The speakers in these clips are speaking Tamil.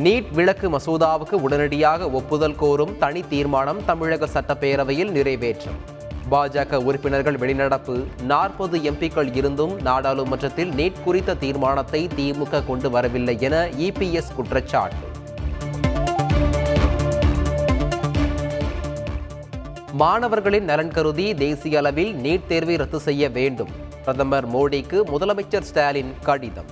நீட் விலக்கு மசோதாவுக்கு உடனடியாக ஒப்புதல் கோரும் தனி தீர்மானம் தமிழக சட்டப்பேரவையில் நிறைவேற்றம். பாஜக உறுப்பினர்கள் வெளிநடப்பு. 40 எம்பிக்கள் இருந்தும் நாடாளுமன்றத்தில் நீட் குறித்த தீர்மானத்தை திமுக கொண்டு வரவில்லை என இபிஎஸ் குற்றச்சாட்டு. மாணவர்களின் நலன் கருதி தேசிய அளவில் நீட் தேர்வை ரத்து செய்ய வேண்டும். பிரதமர் மோடிக்கு முதலமைச்சர் ஸ்டாலின் கடிதம்.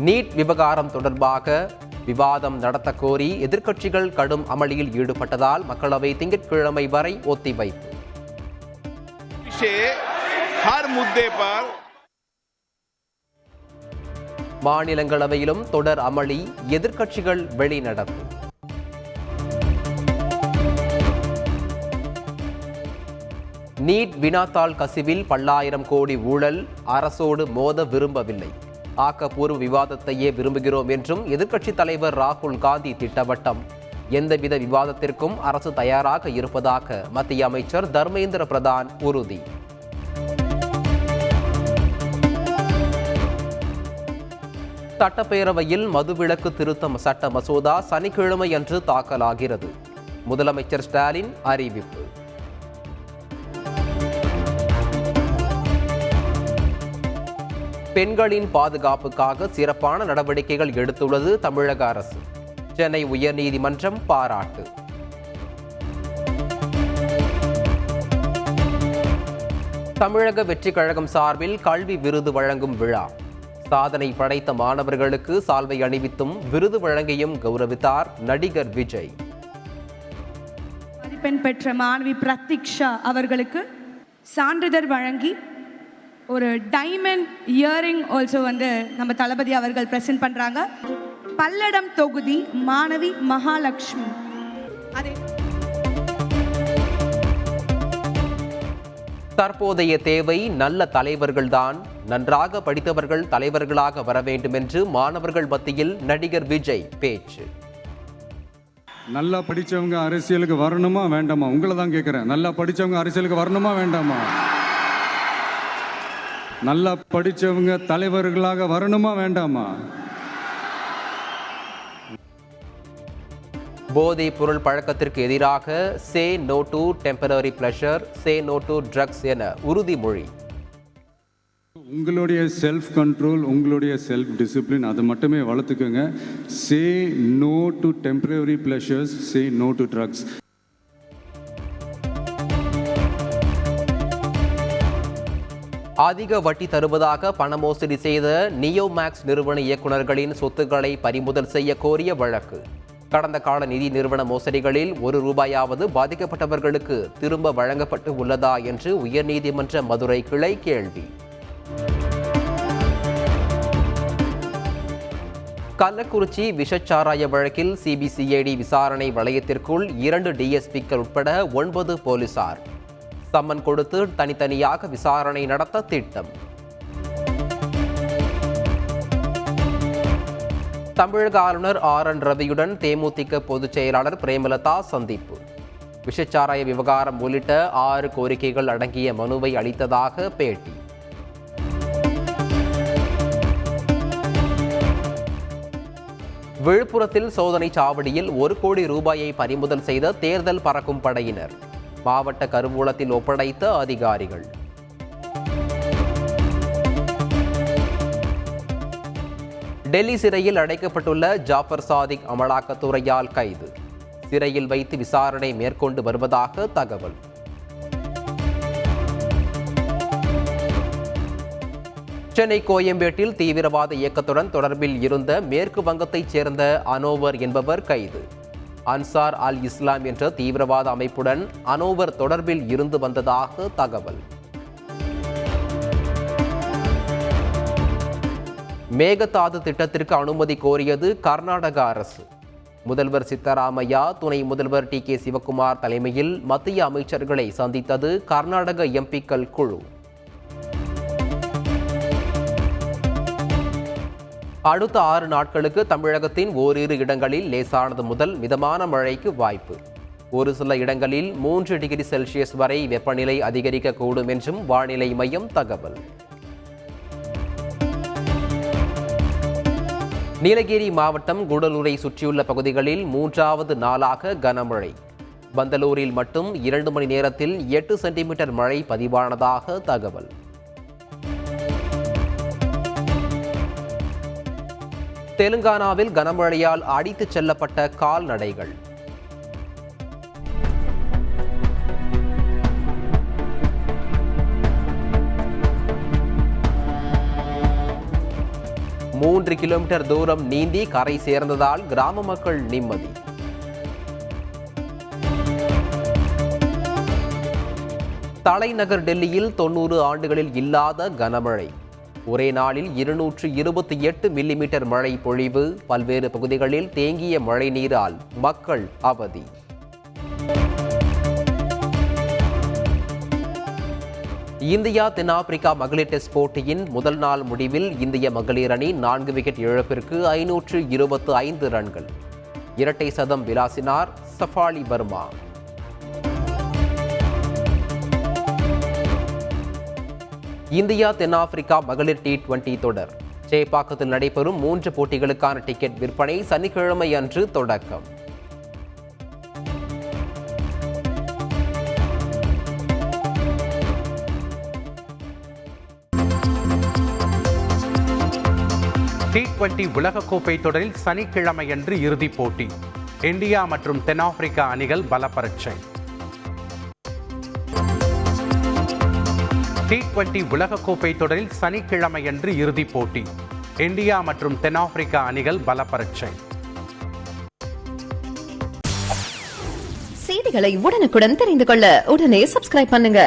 நீட் விவகாரம் தொடர்பாக விவாதம் நடத்த கோரி எதிர்க்கட்சிகள் கடும் அமளியில் ஈடுபட்டதால் மக்களவை திங்கட்கிழமை வரை ஒத்திவைப்பு. மாநிலங்களவையிலும் தொடர் அமளி, எதிர்க்கட்சிகள் வெளிநடப்பு. நீட் வினாத்தாள் கசிவில் பல்லாயிரம் கோடி ஊழல், அரசோடு மோத விரும்பவில்லை. ஆக்கப்பூர்வ விவாதத்தையே விரும்புகிறோம் என்றும் எதிர்க்கட்சித் தலைவர் ராகுல் காந்தி திட்டவட்டம். எந்தவித விவாதத்திற்கும் அரசு தயாராக இருப்பதாக மத்திய அமைச்சர் தர்மேந்திர பிரதான் உறுதி. சட்டப்பேரவையில் மதுவிலக்கு திருத்த சட்ட மசோதா சனிக்கிழமை அன்று தாக்கலாகிறது. முதலமைச்சர் ஸ்டாலின் அறிவிப்பு. பெண்களின் பாதுகாப்புக்காக சிறப்பான நடவடிக்கைகள் எடுத்துள்ளது தமிழக அரசு. சென்னை உயர்நீதிமன்றம் பாராட்டு. தமிழக வெற்றிக் கழகம் சார்பில் கல்வி விருது வழங்கும் விழா. சாதனை படைத்த மாணவர்களுக்கு சால்வை அணிவித்தும் விருது வழங்கியும் கௌரவித்தார் நடிகர் விஜய். மதிப்பெண் பெற்ற மாணவி பிரதீக்ஷா அவர்களுக்கு சான்றிதழ் வழங்கி ஒரு டைமண்ட் இயரிங் ஆல்சோ நம்ம தளபதி அவர்கள் பிரசன்ட் பண்றாங்க. பல்லடம் தொகுதி மாணவி மகாலட்சுமி. தற்போதைய தேவை நல்ல தலைவர்கள்தான். நன்றாக படித்தவர்கள் தலைவர்களாக வர வேண்டும் என்று மாணவர்கள் மத்தியில் நடிகர் விஜய் பேச்சு. நல்லா படிச்சவங்க அரசியலுக்கு வரணுமா வேண்டாமா? உங்களை தான் கேட்கிறேன். நல்லா படிச்சவங்க அரசியலுக்கு வரணுமா வேண்டாமா? நல்லா படிச்சவங்க தலைவர்களாக வரணுமா வேண்டாமா? போதைப் பொருள் பழக்கத்திற்கு எதிராக say no to temporary pleasure, say no to drugs என உறுதிமொழி. உங்களுடைய செல்ஃப் கண்ட்ரோல், உங்களுடைய செல்ஃப் டிசிப்ளின் அதை மட்டுமே வளர்த்துக்கோங்க. Say no to temporary pleasures, say no to drugs. அதிக வட்டி தருவதாக பண மோசடி செய்த நியோமேக்ஸ் நிறுவன இயக்குநர்களின் சொத்துக்களை பறிமுதல் செய்ய கோரிய வழக்கு. கடந்த கால நிதி நிறுவன மோசடிகளில் ₹1 பாதிக்கப்பட்டவர்களுக்கு திரும்ப வழங்கப்பட்டு உள்ளதா என்று உயர்நீதிமன்ற மதுரை கிளை கேள்வி. கள்ளக்குறிச்சி விஷச்சாராய வழக்கில் சிபிசிஐடி விசாரணை வளையத்திற்குள் 2 டிஎஸ்பிக்கள் உட்பட 9 போலீசார். சம்மன் கொடுத்து தனித்தனியாக விசாரணை நடத்த திட்டம். தமிழக ஆளுநர் RN ரவியுடன் தேமுதிக பொதுச் செயலாளர் பிரேமலதா சந்திப்பு. விஷச்சாராய விவகாரம் உள்ளிட்ட 6 கோரிக்கைகள் அடங்கிய மனுவை அளித்ததாக பேட்டி. விழுப்புரத்தில் சோதனை சாவடியில் ₹1 கோடி பறிமுதல் செய்த தேர்தல் பறக்கும் படையினர். மாவட்ட கருவூலத்தில் ஒப்படைத்த அதிகாரிகள். டெல்லி சிறையில் அடைக்கப்பட்டுள்ள ஜாஃபர் சாதிக் அமலாக்கத்துறையால் கைது. சிறையில் வைத்து விசாரணை மேற்கொண்டு வருவதாக தகவல். சென்னை கோயம்பேட்டில் தீவிரவாத இயக்கத்துடன் தொடர்பில் இருந்த மேற்கு வங்கத்தைச் சேர்ந்த அனோவர் என்பவர் கைது. அன்சார் அல் இஸ்லாம் என்ற தீவிரவாத அமைப்புடன் அனோவர் தொடர்பில் இருந்து வந்ததாக தகவல். மேகதாது திட்டத்திற்கு அனுமதி கோரியது கர்நாடக அரசு. முதல்வர் சித்தராமையா, துணை முதல்வர் TK சிவக்குமார் தலைமையில் மத்திய அமைச்சர்களை சந்தித்தது கர்நாடக எம்பிக்கள் குழு. அடுத்த 6 நாட்களுக்கு தமிழகத்தின் ஓரிரு இடங்களில் லேசானது முதல் மிதமான மழைக்கு வாய்ப்பு. ஒரு சில இடங்களில் 3 டிகிரி செல்சியஸ் வரை வெப்பநிலை அதிகரிக்கக்கூடும் என்றும் வானிலை மையம் தகவல். நீலகிரி மாவட்டம் கூடலூரை சுற்றியுள்ள பகுதிகளில் 3வது நாளாக கனமழை. பந்தலூரில் மட்டும் 2 மணி நேரத்தில் 8 சென்டிமீட்டர் மழை பதிவானதாக தகவல். தெலுங்கானாவில் கனமழையால் அடித்துச் செல்லப்பட்ட கால்நடைகள். மூன்று கிலோமீட்டர் தூரம் நீந்தி கரை சேர்ந்ததால் கிராம மக்கள் நிம்மதி. தலைநகர் டெல்லியில் 90 ஆண்டுகளில் இல்லாத கனமழை. ஒரே நாளில் 228 மில்லிமீட்டர் மழை பொழிவு. பல்வேறு பகுதிகளில் தேங்கிய மழை நீரால் மக்கள் அவதி. இந்தியா தென்னாப்பிரிக்கா மகளிர் டெஸ்ட் போட்டியின் முதல் நாள் முடிவில் இந்திய மகளிர் அணி 4 விக்கெட் இழப்பிற்கு 525 ரன்கள். இரட்டை சதம் விளாசினார் சஃபாலி வர்மா. இந்தியா தென்னாப்பிரிக்கா மகளிர் T20 தொடர் சேப்பாக்கத்தில் நடைபெறும் 3 போட்டிகளுக்கான டிக்கெட் விற்பனை சனிக்கிழமை அன்று தொடக்கம். T20 உலகக்கோப்பை தொடரில் சனிக்கிழமையன்று இறுதிப் போட்டி. இந்தியா மற்றும் தென்னாப்பிரிக்கா அணிகள் பலப்பரட்சை. T20 உலகக்கோப்பை தொடரில் சனிக்கிழமையன்று இறுதிப் போட்டி. இந்தியா மற்றும் தென்னாப்பிரிக்கா அணிகள் பலப்பரட்சை. செய்திகளை உடனுக்குடன் தெரிந்து கொள்ள உடனே சப்ஸ்கிரைப் பண்ணுங்க.